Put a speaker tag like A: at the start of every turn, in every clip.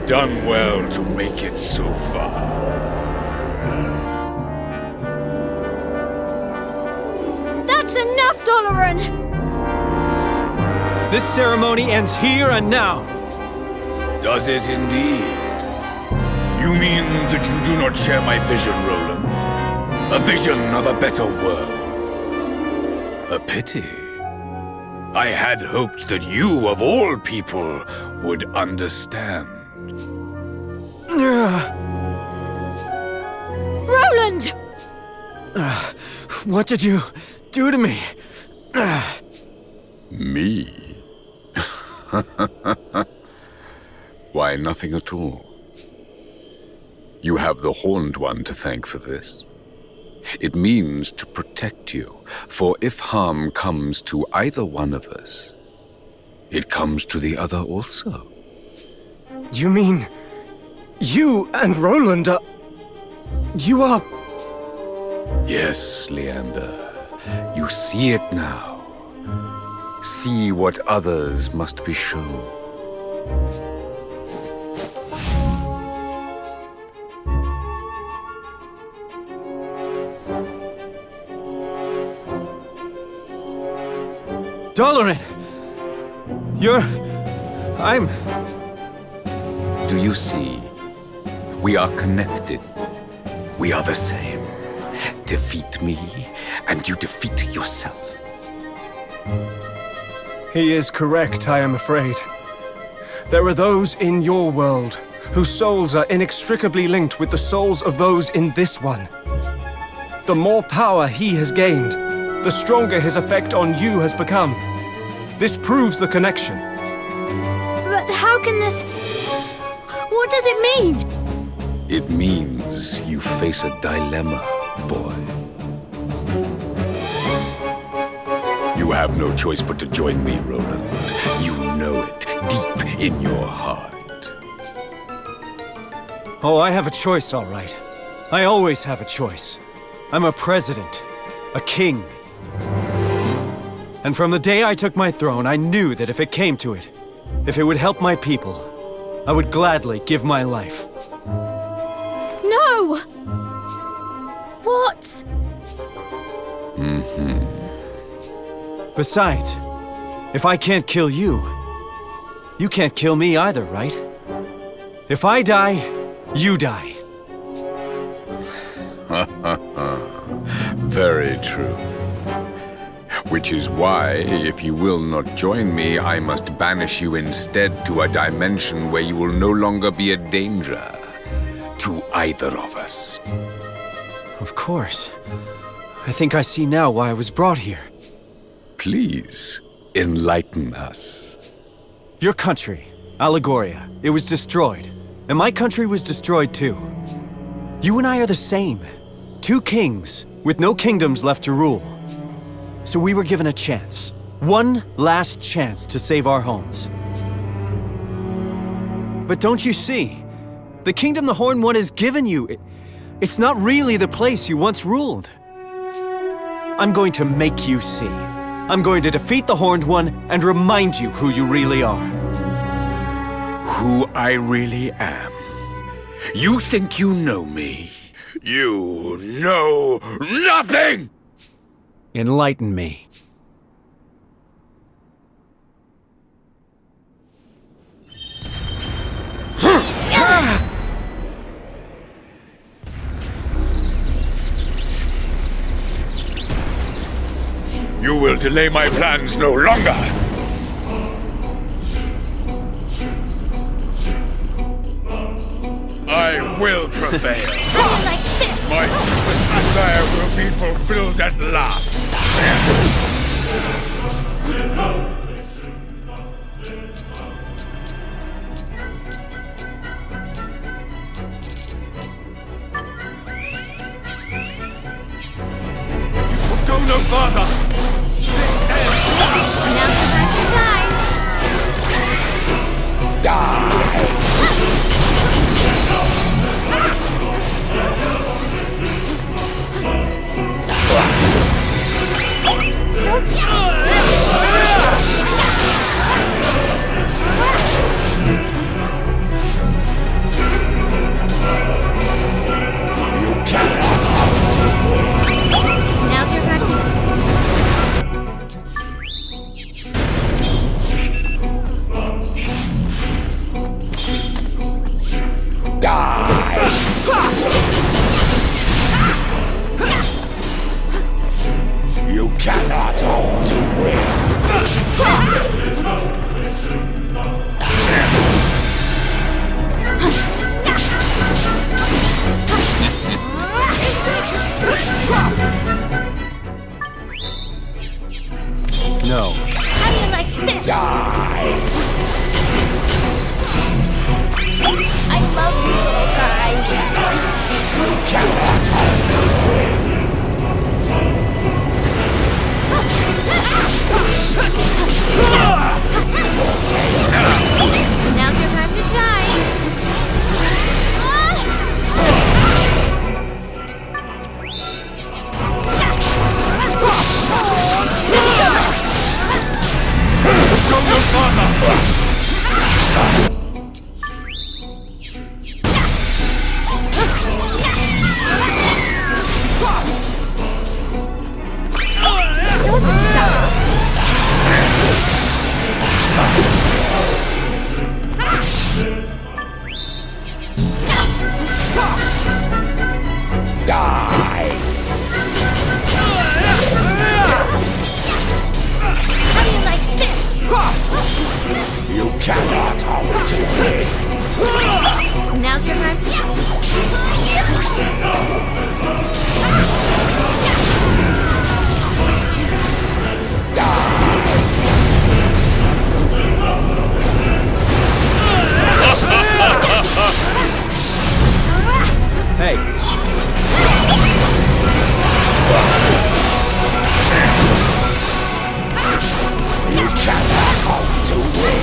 A: done well to make it so far.
B: That's enough, Doloran!
C: This ceremony ends here and now.
A: Does it indeed? You mean that you do not share my vision, Roland? A vision of a better world? A pity. I had hoped that you, of all people, would understand.
B: Roland!
C: What did you do to me?
A: Me? Why, nothing at all. You have the Horned One to thank for this. It means to protect you, for if harm comes to either one of us, it comes to the other also.
C: You mean... you and Roland are... you are...
A: Yes, Leander. You see it now. See what others must be shown.
C: Doloran! You're... I'm...
A: Do you see? We are connected. We are the same. Defeat me, and you defeat yourself.
C: He is correct, I am afraid. There are those in your world whose souls are inextricably linked with the souls of those in this one. The more power he has gained, the stronger his effect on you has become. This proves the connection.
B: But how can this... what does it mean?
A: It means you face a dilemma, boy. You have no choice but to join me, Roland. You know it deep in your heart.
C: Oh, I have a choice, all right. I always have a choice. I'm a president, a king. And from the day I took my throne, I knew that if it came to it, if it would help my people, I would gladly give my life.
B: No! What?
C: Besides, if I can't kill you, you can't kill me either, right? If I die, you die.
A: Very true. Which is why, if you will not join me, I must banish you instead to a dimension where you will no longer be a danger to either of us.
C: Of course. I think I see now why I was brought here.
A: Please, enlighten us.
C: Your country, Allegoria, it was destroyed. And my country was destroyed too. You and I are the same. Two kings, with no kingdoms left to rule. So we were given a chance. One last chance to save our homes. But don't you see? The kingdom the Horned One has given you, it's not really the place you once ruled. I'm going to make you see. I'm going to defeat the Horned One and remind you who you really are.
A: Who I really am. You think you know me. You know nothing!
C: Enlighten me.
A: You will delay my plans no longer! I will prevail.
B: Like this!
A: My deepest desire will be fulfilled at last. You shall go no further. This ends now.
B: Now's the time to shine!
A: Die.
B: Just... this! I love you little guys! Now's your time to shine! Show us what you got!
D: Die!
B: How do you like this?
D: You cannot hope to win!
B: Now's your time.
C: Hey,
D: You cannot hope to win!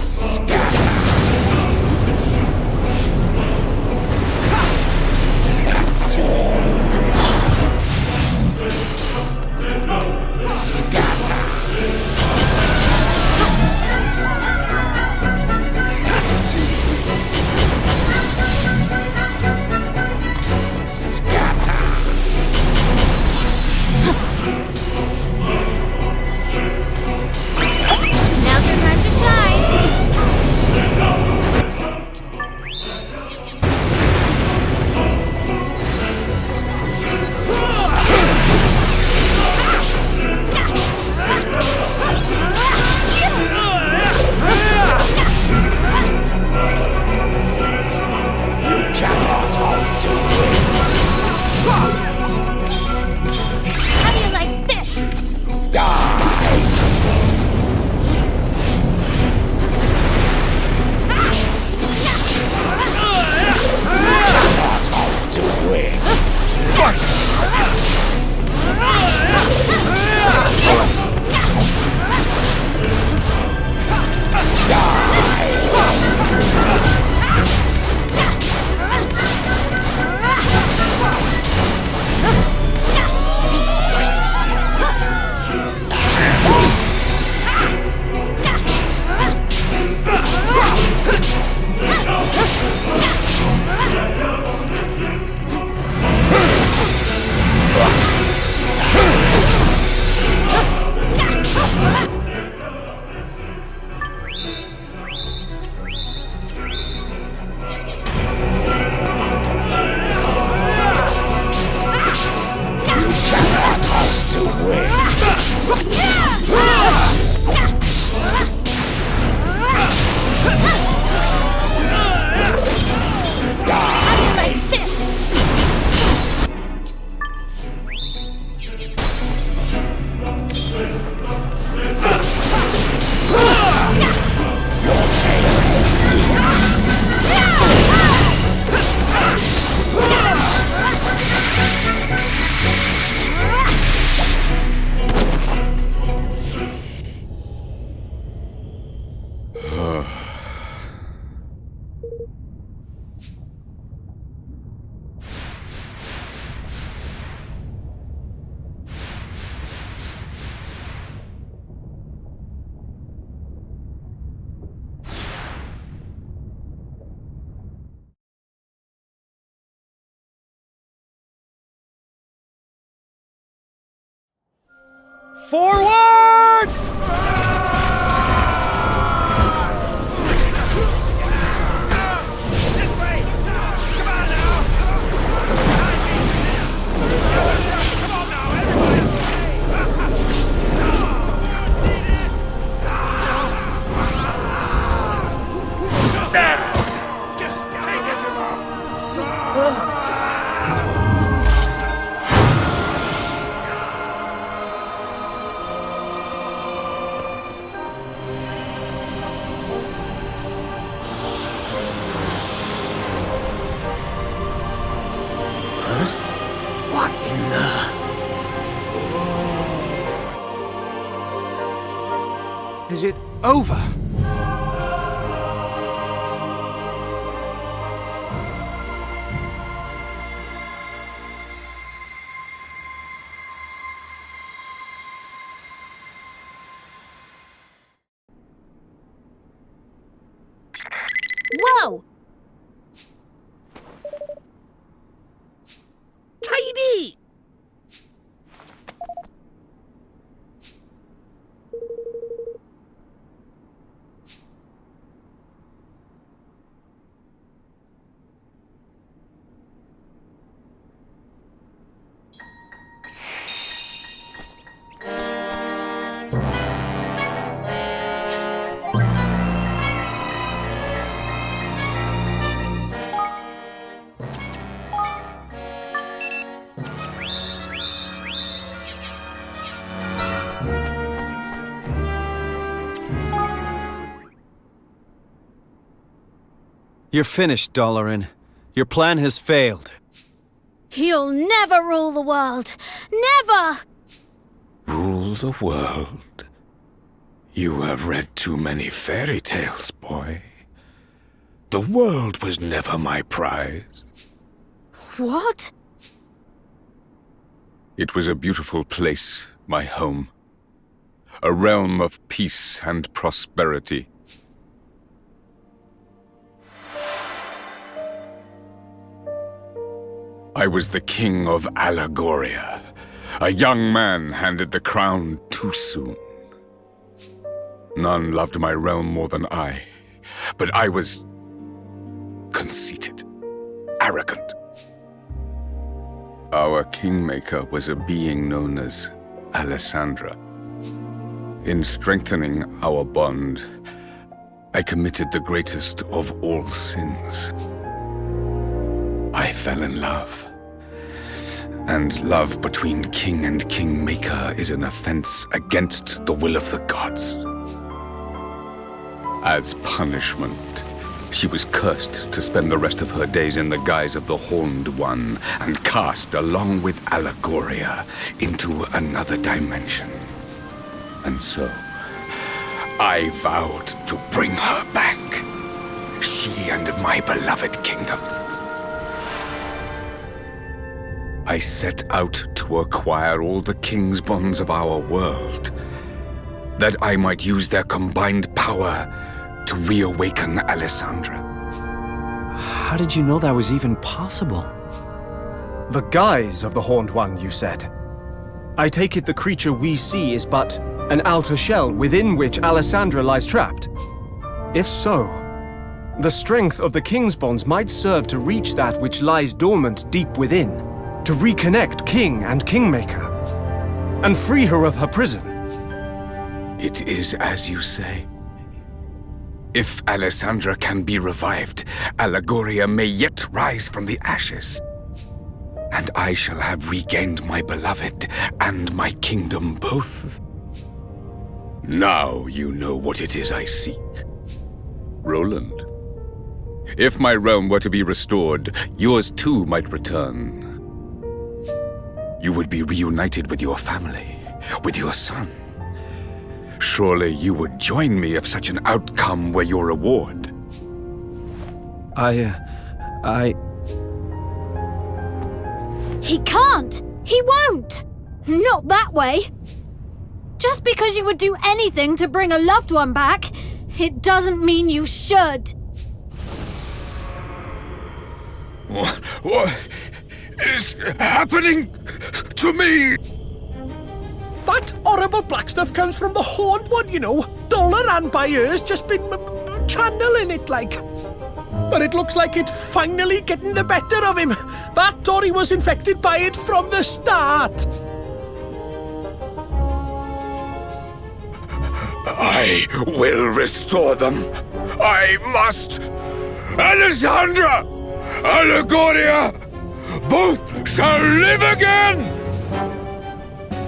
D: Scatter! Scatter! Scatter!
B: Now's your time to shine.
D: You cannot hope to win!
B: How do you like this?
D: Die! Cannot hope to win! You cannot hope to win!
B: How do you like this?
D: Your tail is here!
C: forward!
E: Is it over?
B: Whoa!
E: Tidy!
F: You're finished, Dalaran. Your plan has failed.
B: He'll never rule the world. Never!
A: Rule the world? You have read too many fairy tales, boy. The world was never my prize.
B: What?
A: It was a beautiful place, my home. A realm of peace and prosperity. I was the king of Allegoria. A young man handed the crown too soon. None loved my realm more than I, but I was conceited, arrogant. Our kingmaker was a being known as Alessandra. In strengthening our bond, I committed the greatest of all sins. I fell in love. And love between king and kingmaker is an offense against the will of the gods. As punishment, she was cursed to spend the rest of her days in the guise of the Horned One and cast along with Allegoria into another dimension. And so, I vowed to bring her back. She and my beloved kingdom. I set out to acquire all the king's bonds of our world, that I might use their combined power to reawaken Alessandra.
F: How did you know that was even possible?
C: The guise of the Horned One, you said. I take it the creature we see is but an outer shell within which Alessandra lies trapped. If so, the strength of the king's bonds might serve to reach that which lies dormant deep within, to reconnect King and Kingmaker, and free her of her prison.
A: It is as you say. If Alessandra can be revived, Allegoria may yet rise from the ashes. And I shall have regained my beloved and my kingdom both. Now you know what it is I seek. Roland, if my realm were to be restored, yours too might return. You would be reunited with your family, with your son. Surely you would join me if such an outcome were your reward.
B: He can't! He won't! Not that way! Just because you would do anything to bring a loved one back, it doesn't mean you should.
A: What is happening to me?
E: That horrible black stuff comes from the Horned One, you know. Dalaran by ears just been channeling it like. But it looks like it's finally getting the better of him. That Dory was infected by it from the start.
A: I will restore them. I must. Alessandra! Allegoria! Both shall live again!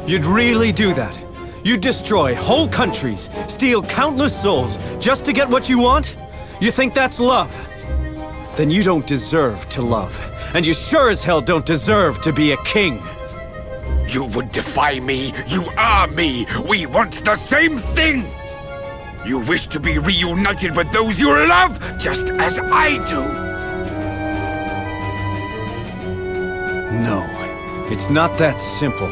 F: You'd really do that? You'd destroy whole countries, steal countless souls, just to get what you want? You think that's love? Then you don't deserve to love. And you sure as hell don't deserve to be a king.
A: You would defy me. You are me. We want the same thing. You wish to be reunited with those you love, just as I do.
F: No, it's not that simple.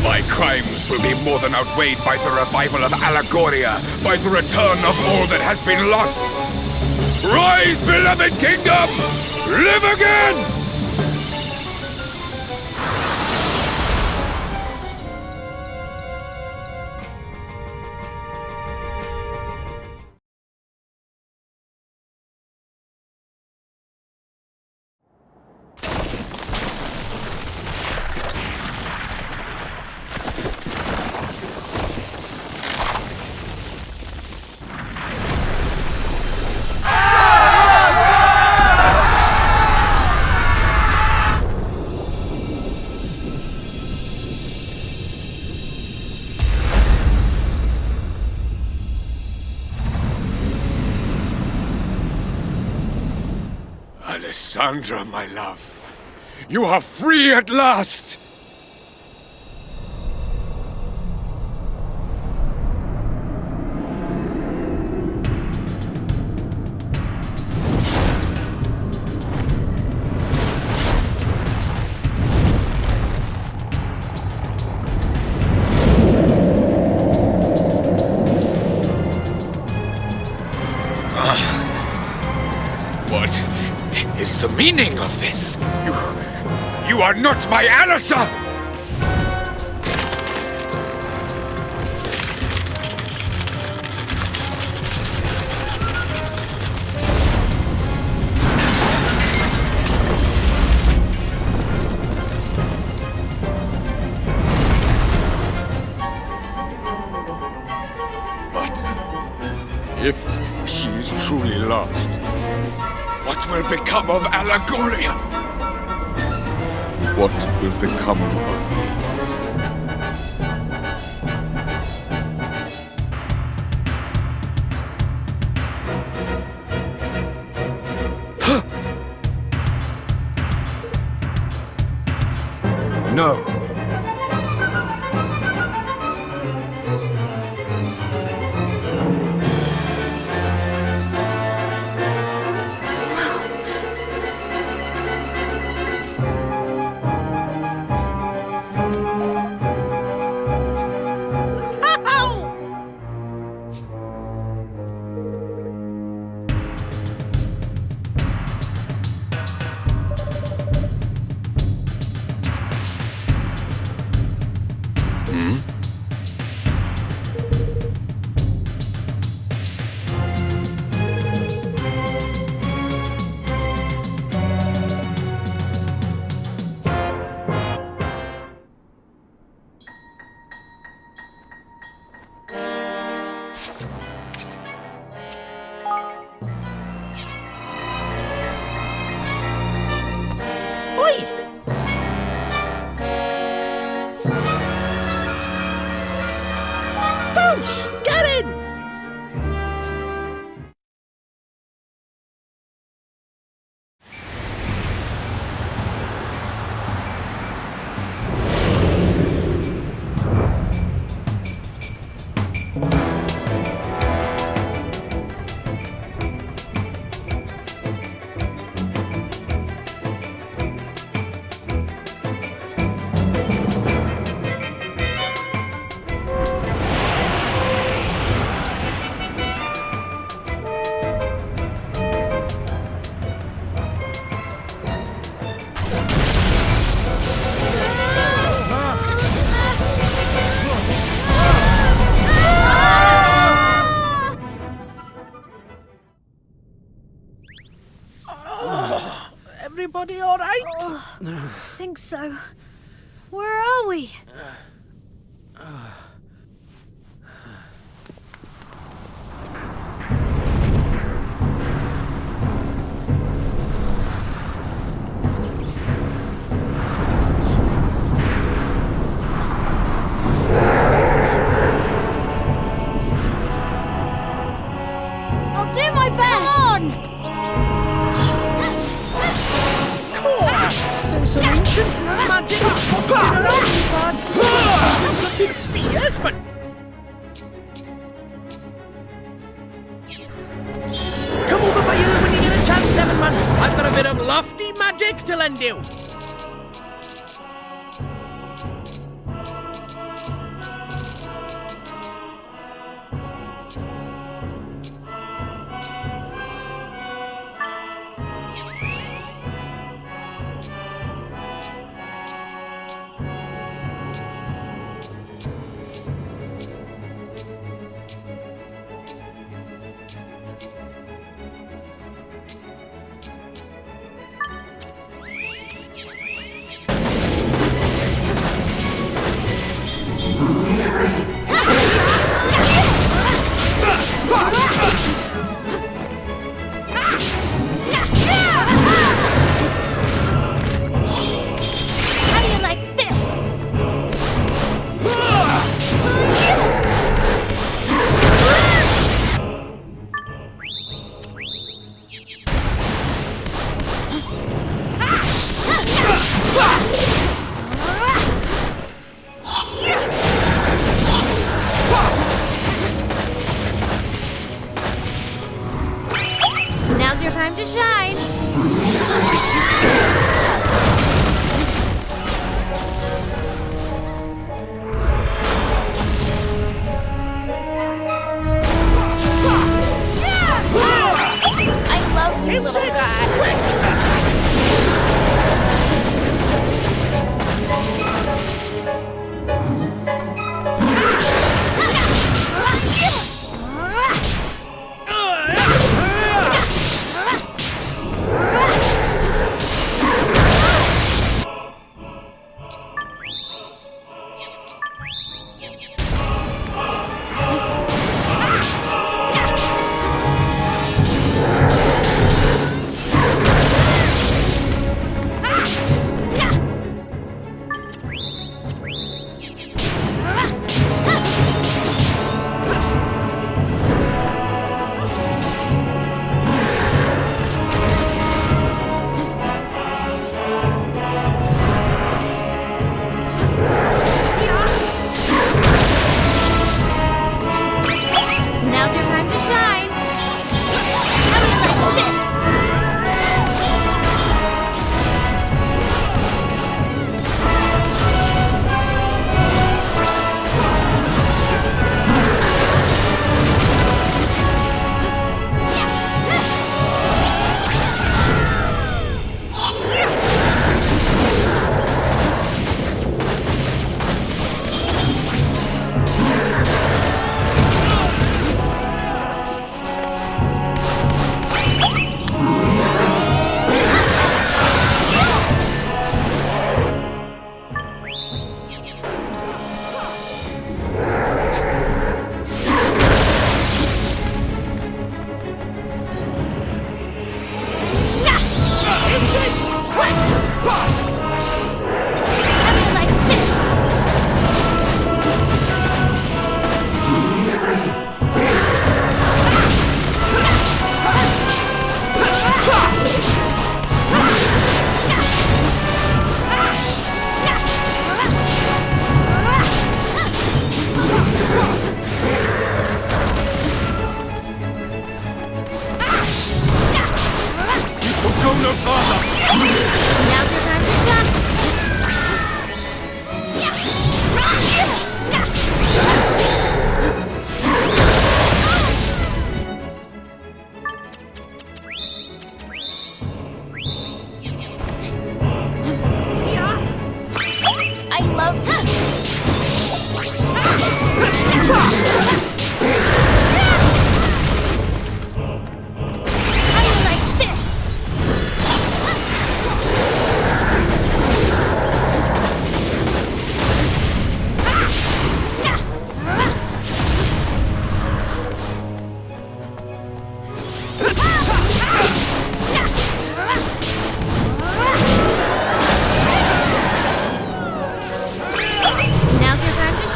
A: My crimes will be more than outweighed by the revival of Allegoria, by the return of all that has been lost. Rise, beloved kingdom! Live again! Alessandra, my love, you are free at last! What is the meaning of this? You are not my Alissa! But if she is truly lost, what will become of Allegoria? What will become of me?
C: No.
E: Everybody all right?
B: I think so. Where are we? I'll do my best!
E: There's an inch ancient magic smoking around his bad. Something fierce, but... Come over by here when you get a chance, Seven Man. I've got a bit of lofty magic to lend you.
B: How do you like this? Now's your time to shine. I love you, little guy. Now's your time to shine. How do you like this?
A: Go no farther!
B: Now's your time to shine. I love How do you like this? Now's your time to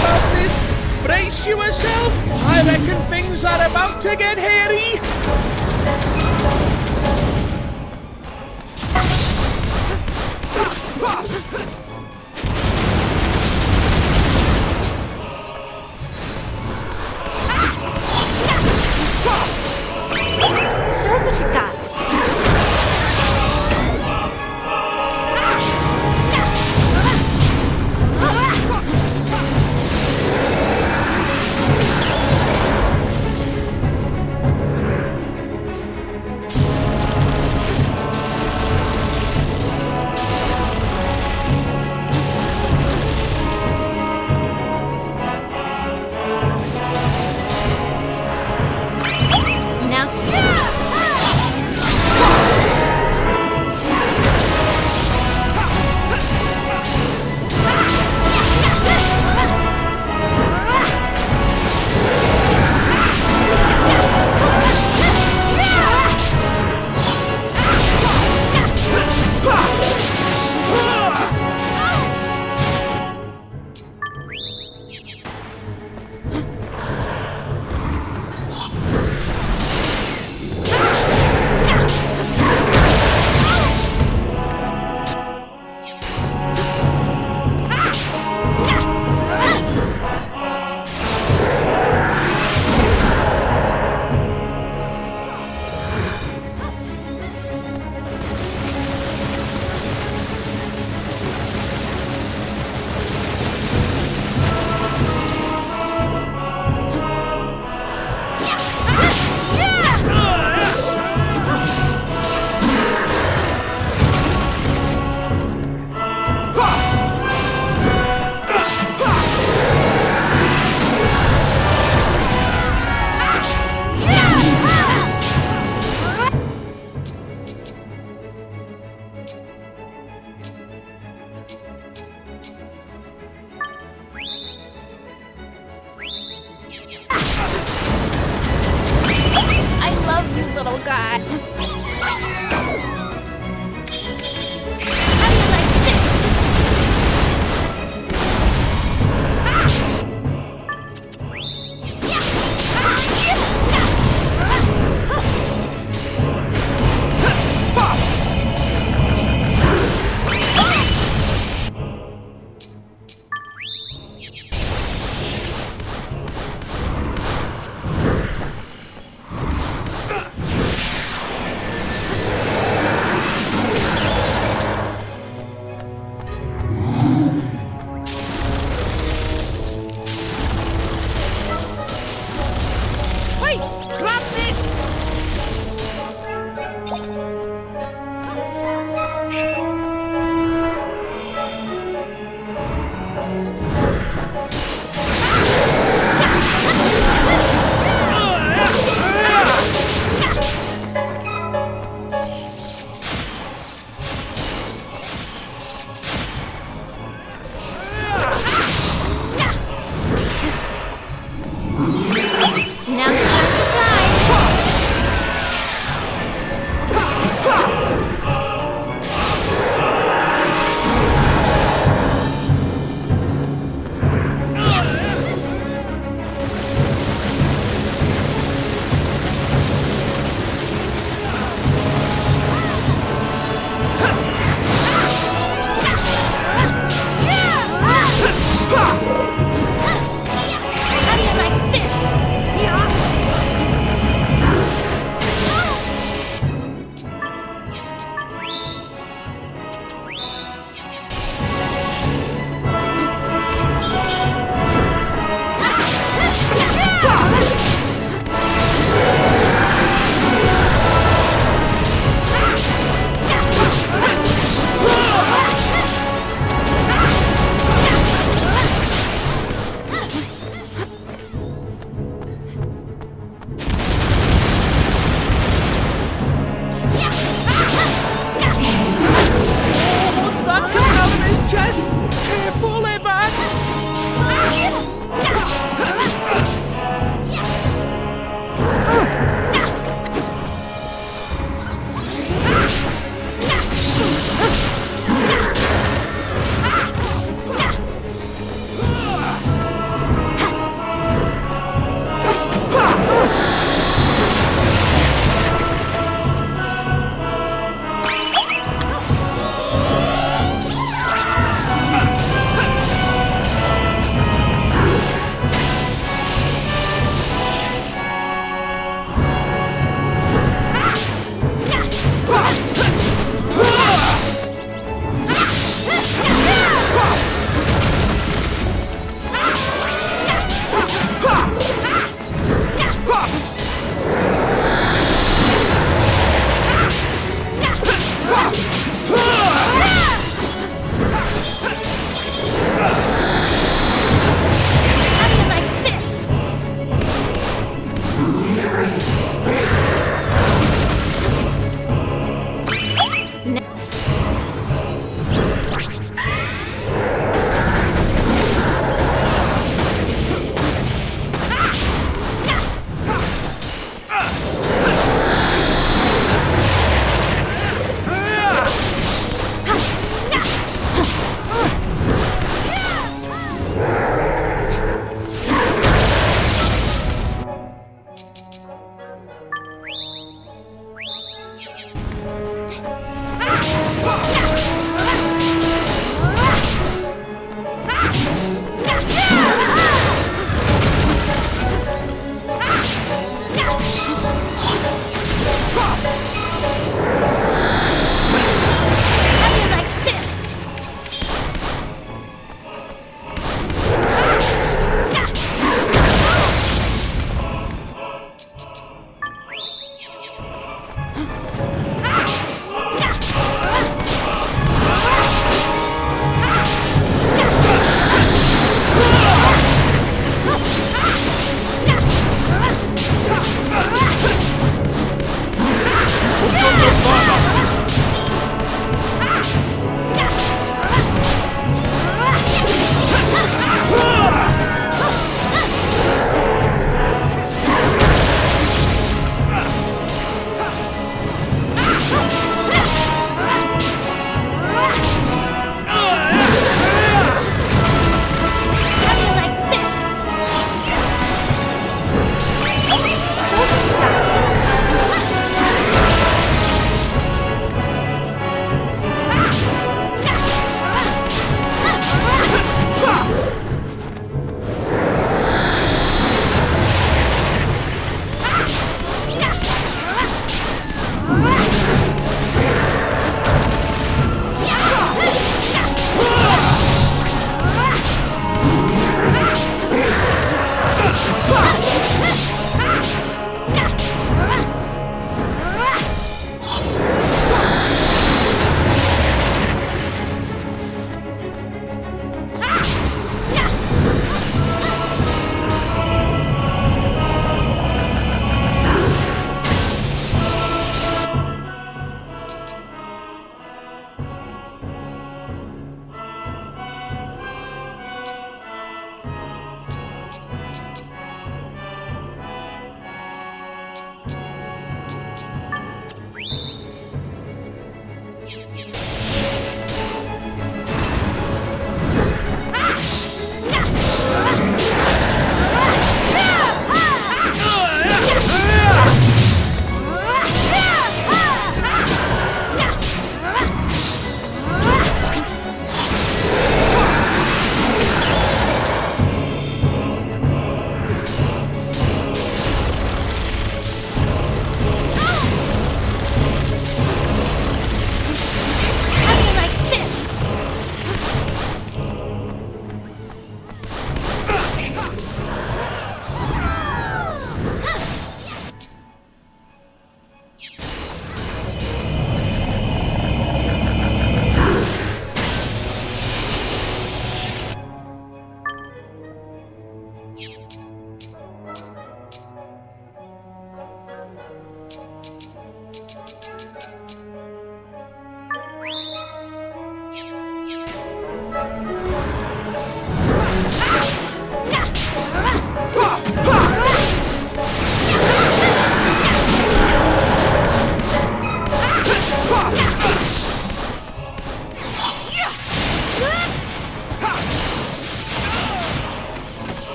E: About this, brace yourself. I reckon things are about to get hairy.
B: Show us what you got. I love you, little guy. How do you like this?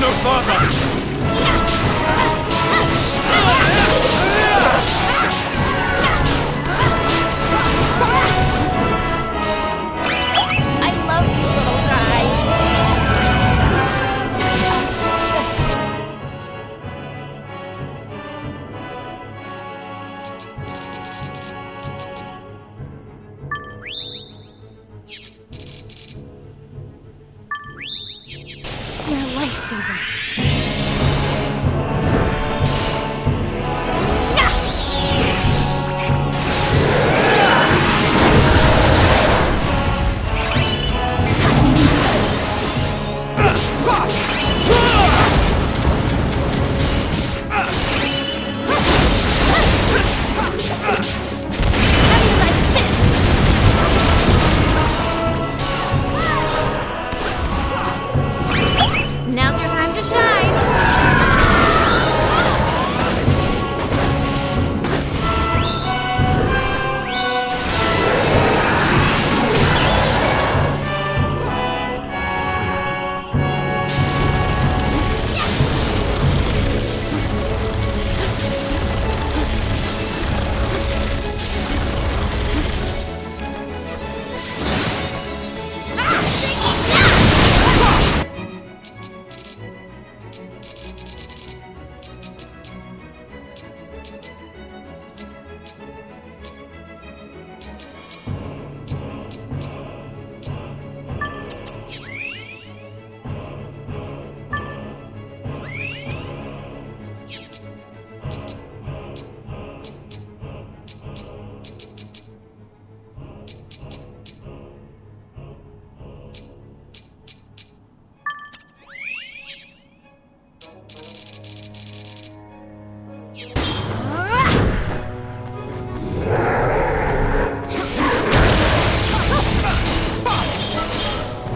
A: no further!
B: I love you, little guy. You're a lifesaver. Now's your time to shine.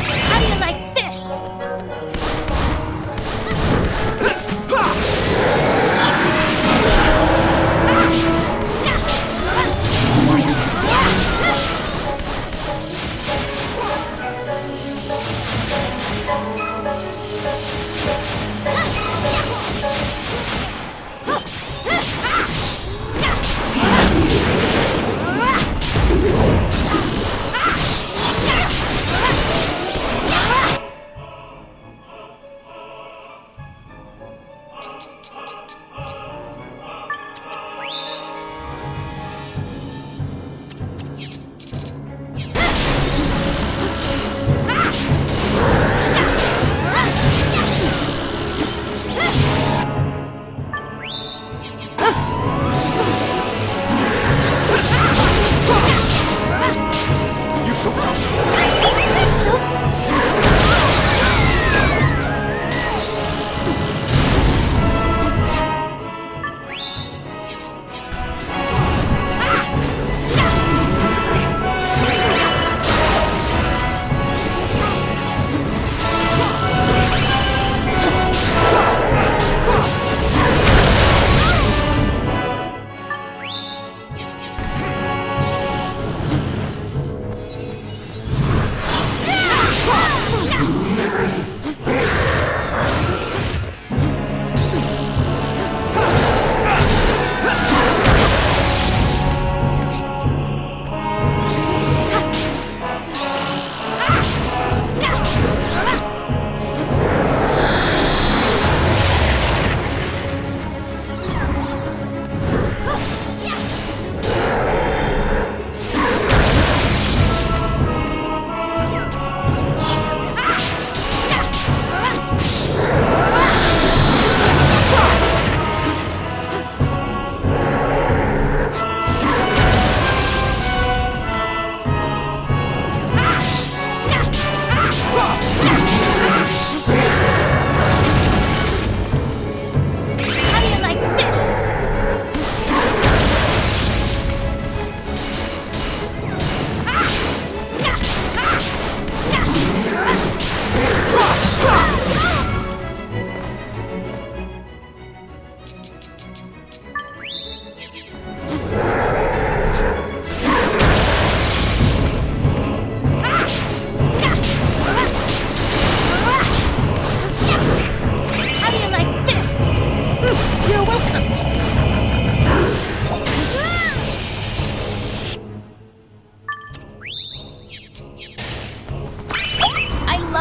B: How do you like this?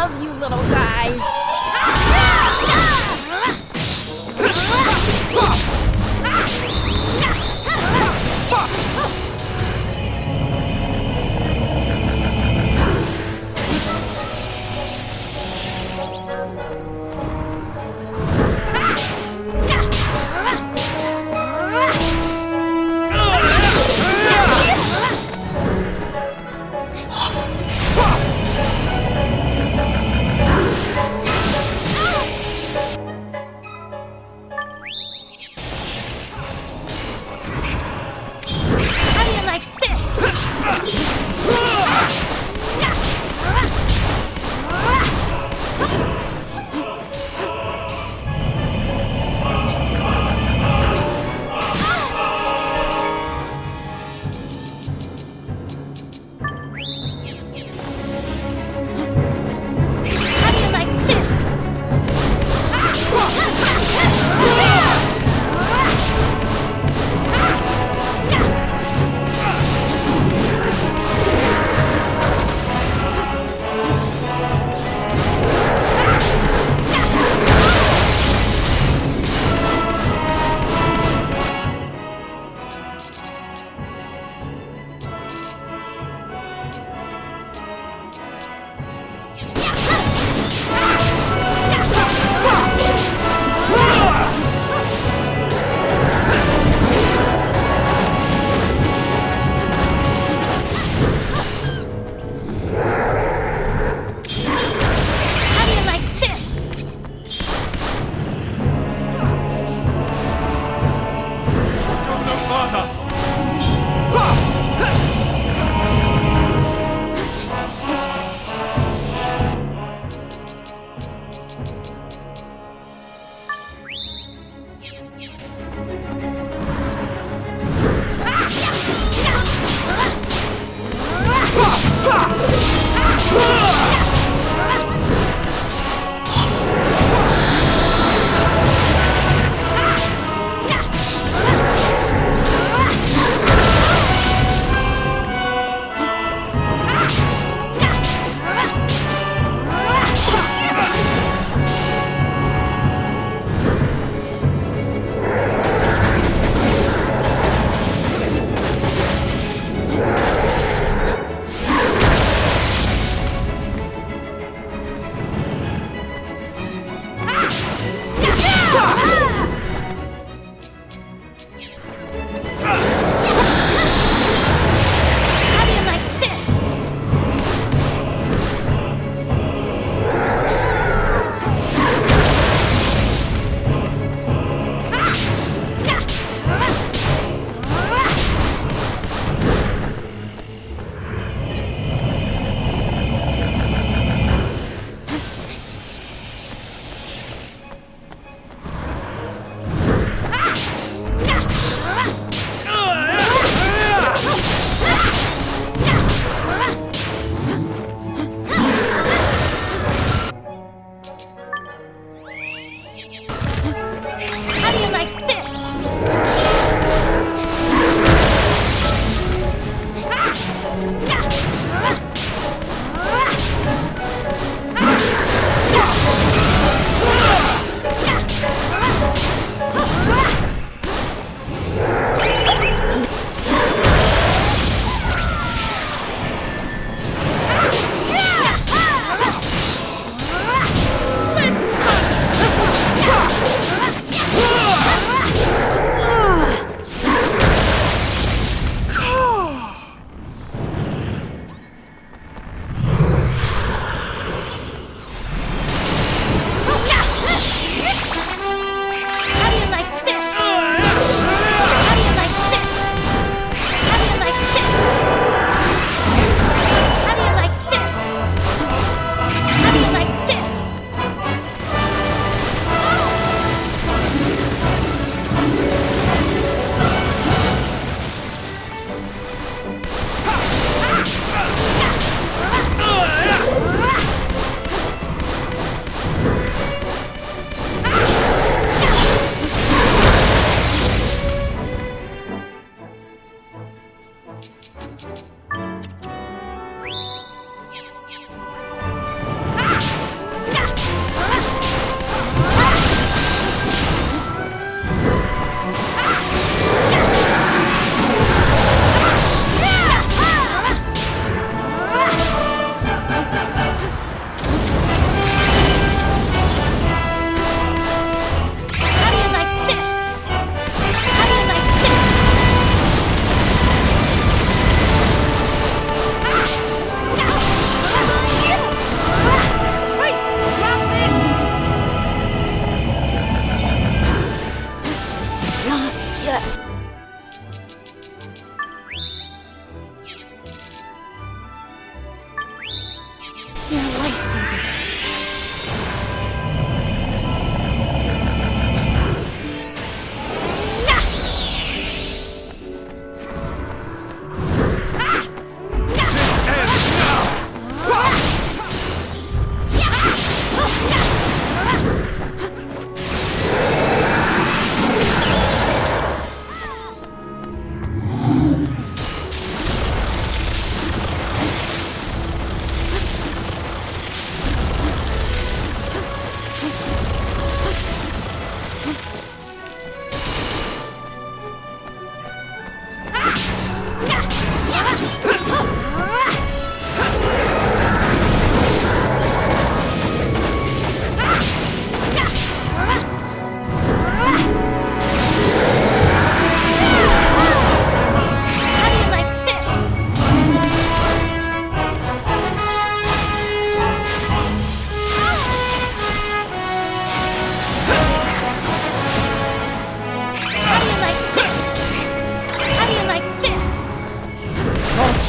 G: love you little guys.
B: Sylvie.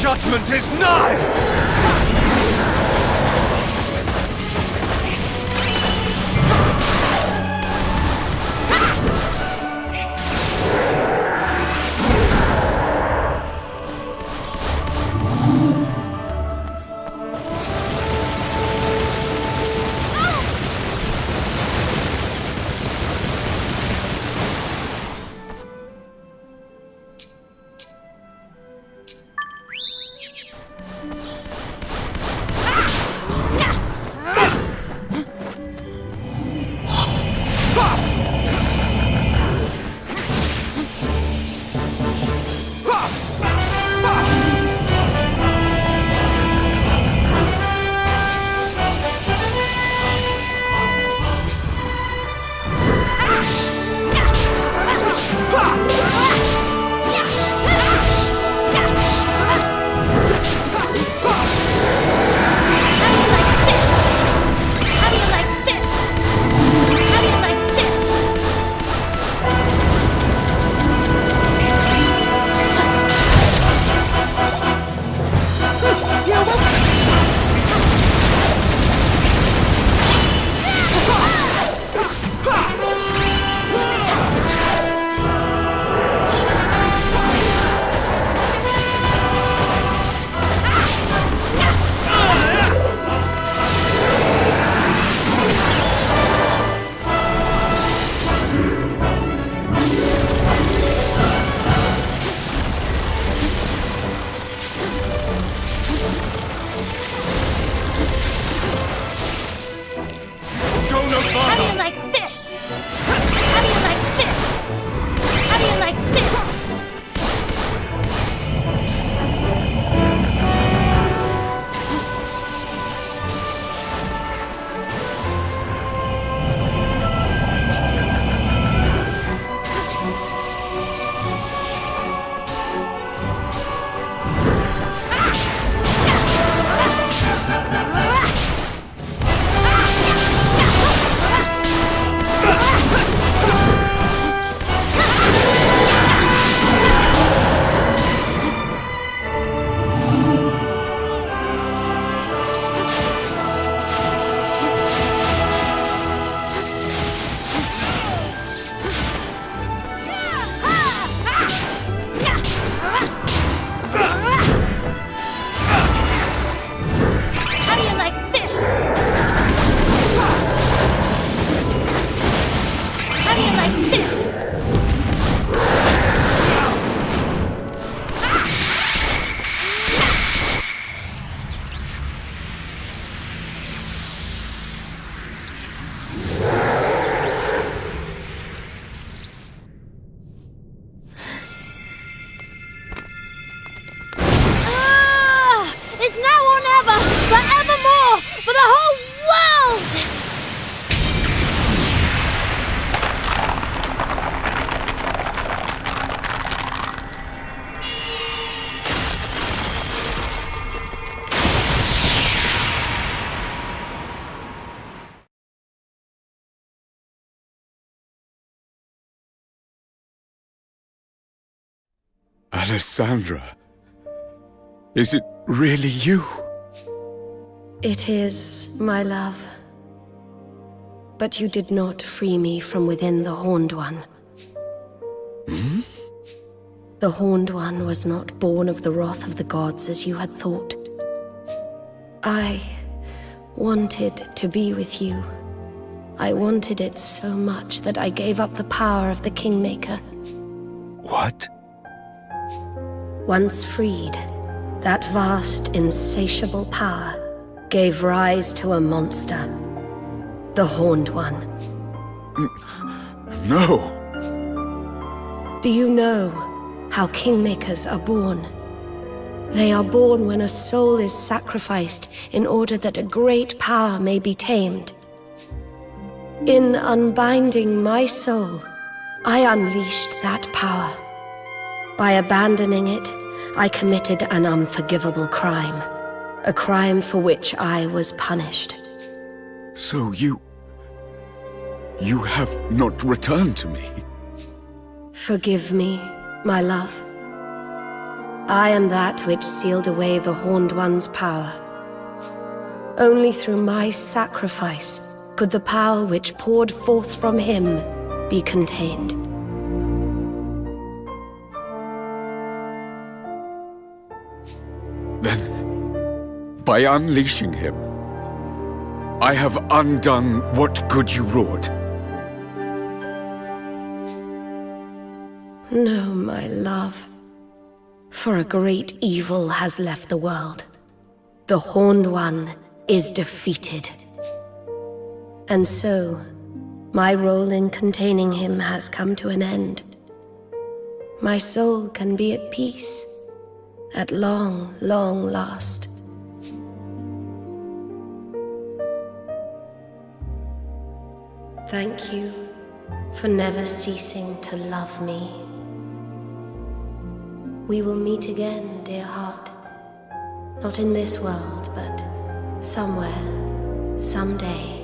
C: Judgment is nigh!
A: Alessandra, is it really you?
G: It is, my love. But you did not free me from within the Horned One. The Horned One was not born of the wrath of the gods as you had thought. I wanted to be with you. I wanted it so much that I gave up the power of the Kingmaker.
A: What?
G: Once freed, that vast, insatiable power gave rise to a monster. The Horned One.
A: No.
G: Do you know how Kingmakers are born? They are born when a soul is sacrificed in order that a great power may be tamed. In unbinding my soul, I unleashed that power. By abandoning it, I committed an unforgivable crime. A crime for which I was punished.
A: So you have not returned to me?
G: Forgive me, my love. I am that which sealed away the Horned One's power. Only through my sacrifice could the power which poured forth from him be contained.
A: Then, by unleashing him, I have undone what good you wrought.
G: No, my love. For a great evil has left the world. The Horned One is defeated. And so, my role in containing him has come to an end. My soul can be at peace, at long, long last. Thank you for never ceasing to love me. We will meet again, dear heart. Not in this world, but somewhere, someday.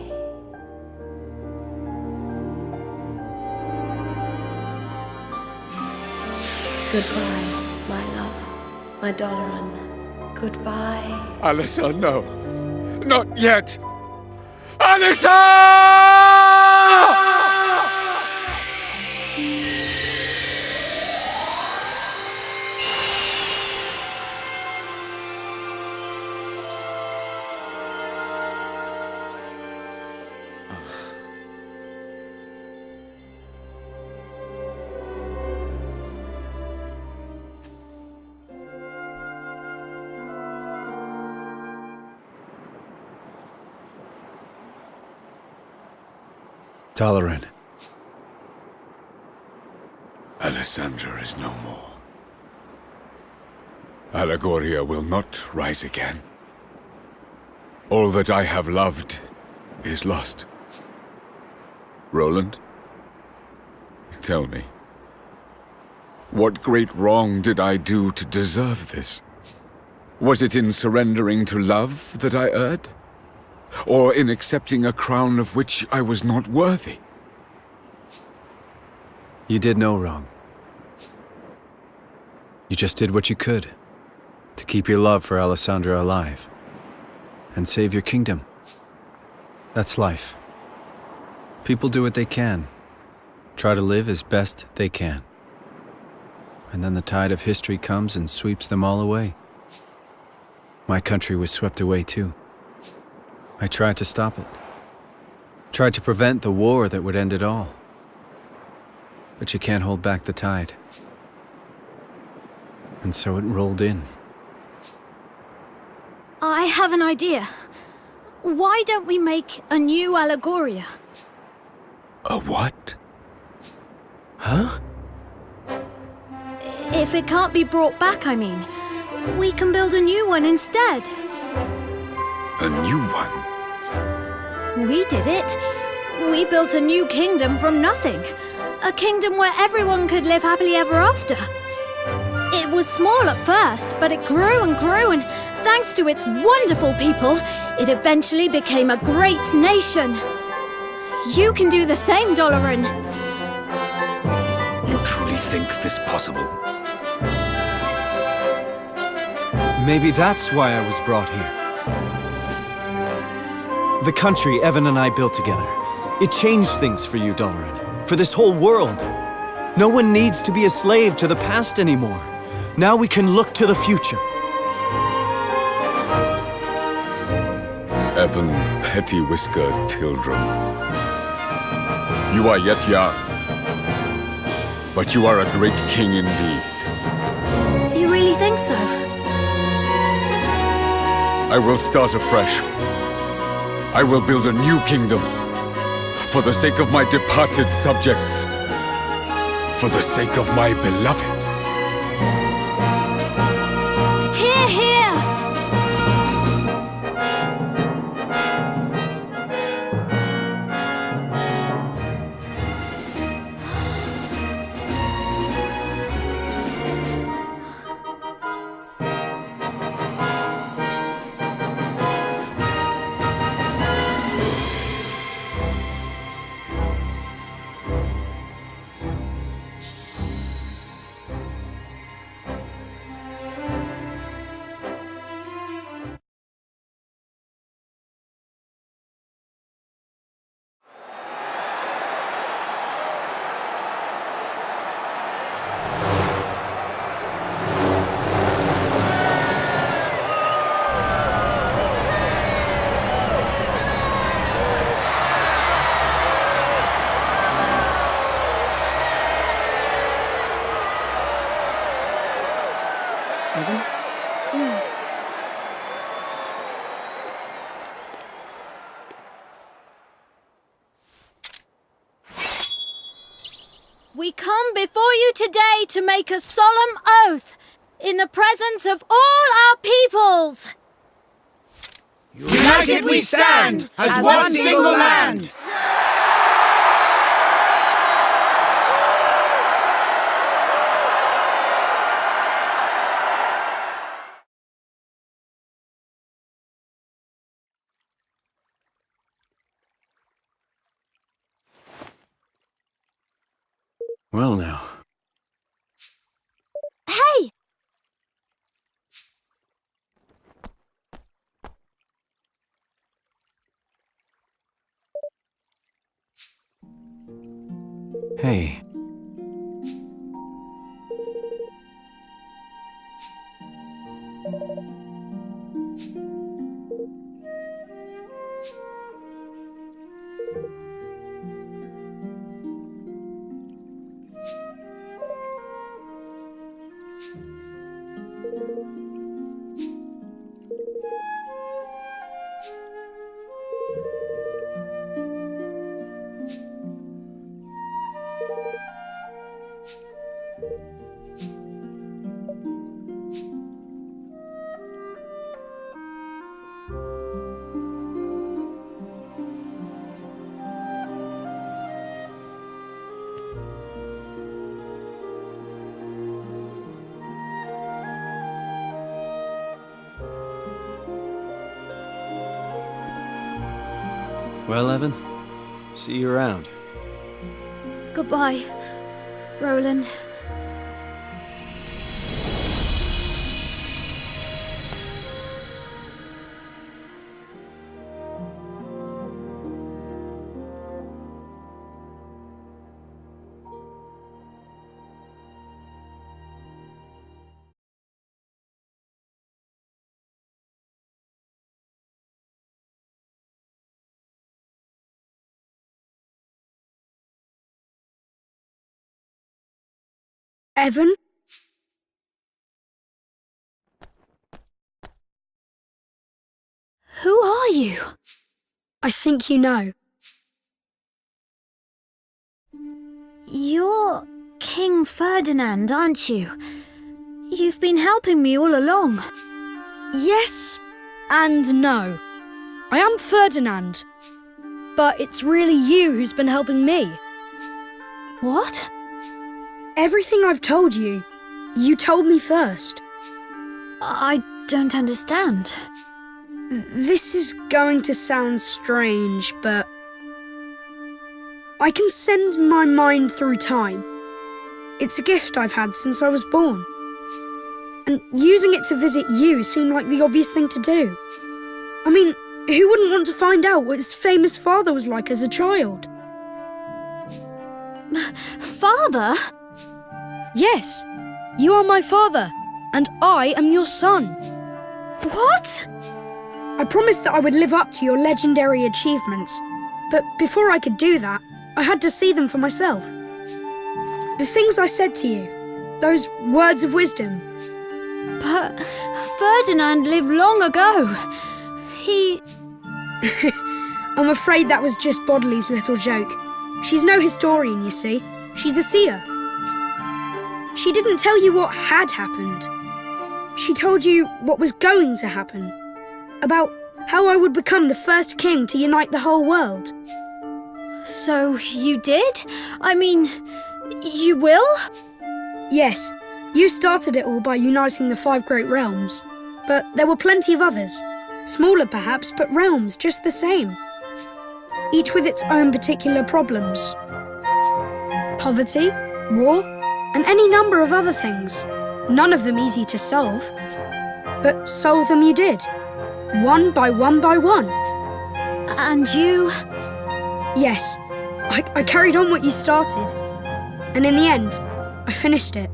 G: Goodbye, my love, my Doloran. Goodbye.
A: Alyssa, no. Not yet. Alyssa!
F: Doloran.
A: Alessandra is no more. Allegoria will not rise again. All that I have loved is lost. Roland, tell me, what great wrong did I do to deserve this? Was it in surrendering to love that I erred? Or in accepting a crown of which I was not worthy?
F: You did no wrong. You just did what you could to keep your love for Alessandra alive and save your kingdom. That's life. People do what they can, try to live as best they can. And then the tide of history comes and sweeps them all away. My country was swept away too. I tried to stop it. Tried to prevent the war that would end it all. But you can't hold back the tide. And so it rolled in.
B: I have an idea. Why don't we make a new Allegoria?
A: A what?
F: Huh?
B: If it can't be brought back, I mean, we can build a new one instead.
A: A new one?
B: We did it. We built a new kingdom from nothing. A kingdom where everyone could live happily ever after. It was small at first, but it grew and grew, and thanks to its wonderful people, it eventually became a great nation. You can do the same, Doloran.
A: You truly think this possible?
F: Maybe that's why I was brought here. The country Evan and I built together. It changed things for you, Dalaran. For this whole world. No one needs to be a slave to the past anymore. Now we can look to the future.
A: Evan Petty Whisker Tildrum. You are yet young, but you are a great king indeed.
B: You really think so?
A: I will start afresh. I will build a new kingdom. For the sake of my departed subjects. For the sake of my beloved.
B: Hear, hear! We come before you today to make a solemn oath in the presence of all our peoples.
D: United we stand as one single land.
F: Well now.
B: Hey!
F: Hey. Well, Evan, see you around.
B: Goodbye, Roland.
H: Evan?
B: Who are you?
H: I think you know.
B: You're King Ferdinand, aren't you? You've been helping me all along.
H: Yes and no. I am Ferdinand, but it's really you who's been helping me.
B: What?
H: Everything I've told you, you told me first.
B: I don't understand.
H: This is going to sound strange, but I can send my mind through time. It's a gift I've had since I was born. And using it to visit you seemed like the obvious thing to do. I mean, Who wouldn't want to find out what his famous father was like as a child?
B: Father?
H: Yes, you are my father, and I am your son.
B: What?
H: I promised that I would live up to your legendary achievements, but before I could do that, I had to see them for myself. The things I said to you, those words of wisdom.
B: But Ferdinand lived long ago. He...
H: I'm afraid that was just Bodley's little joke. She's no historian, you see. She's a seer. She didn't tell you what had happened. She told you what was going to happen. About how I would become the first king to unite the whole world.
B: So you did? I mean, you will?
H: Yes, you started it all by uniting the 5 great realms. But there were plenty of others. Smaller perhaps, but realms just the same. Each with its own particular problems. Poverty, war, and any number of other things. None of them easy to solve. But solve them you did. One by one by one.
B: And you?
H: Yes, I carried on what you started. And in the end, I finished it.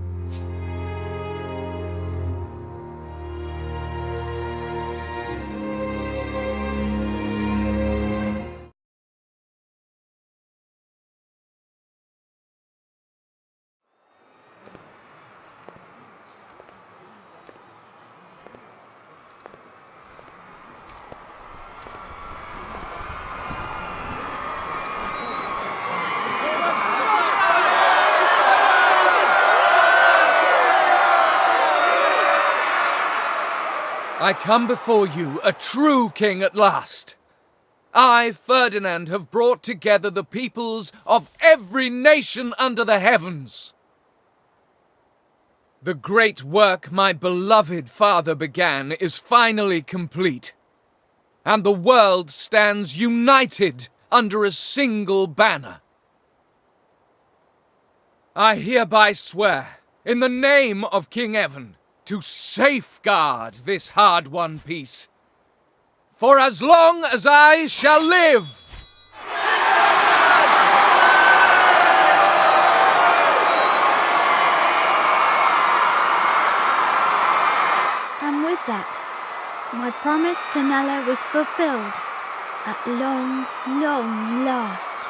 I: I come before you, a true king at last. I, Ferdinand, have brought together the peoples of every nation under the heavens. The great work my beloved father began is finally complete, and the world stands united under a single banner. I hereby swear, in the name of King Evan, to safeguard this hard-won peace, for as long as I shall live.
B: And with that, my promise to Nella was fulfilled at long, long last.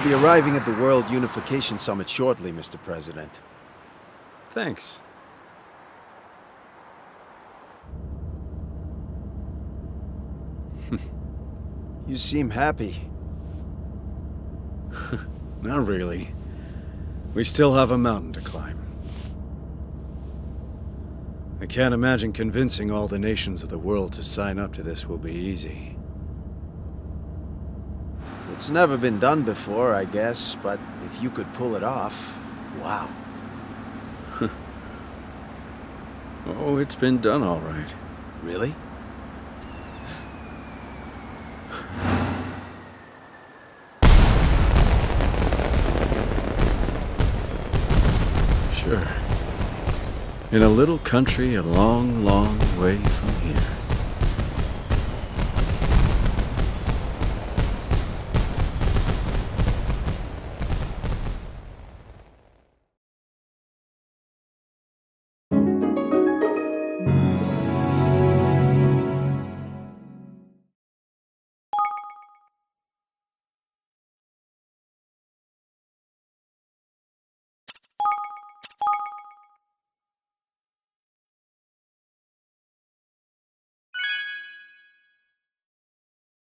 F: We'll be arriving at the World Unification Summit shortly, Mr. President. Thanks. You seem happy. Not really. We still have a mountain to climb. I can't imagine convincing all the nations of the world to sign up to this will be easy. It's never been done before, I guess, but if you could pull it off, wow. Oh, it's been done all right. Really? Sure. In a little country a long, long way from here.